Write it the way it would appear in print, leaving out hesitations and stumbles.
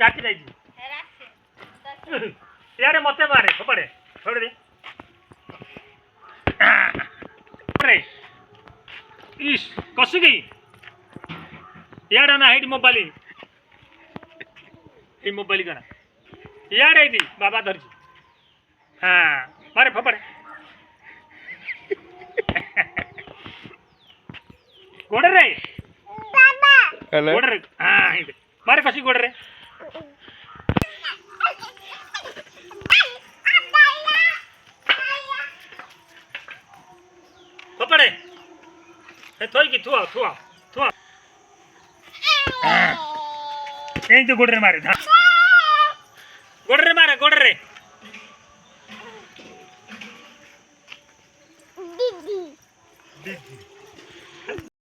चाची जायची याडे मते मारे फपड़े छोड़ दे अरे इस कसु गई याडे ना हेड मोबाइल ही मोबाइल करा याडे दी बाबा धरजी हाँ मारे फपड़े गोड़ रे गोड़ रे हाँ मारे कसी गोड़ रे फपड़े थोई की थुआ थुआ थुआ यही तो गोड़ रे मारे हाँ गोड़ रे मारे गोड़ रे दीदी दीदी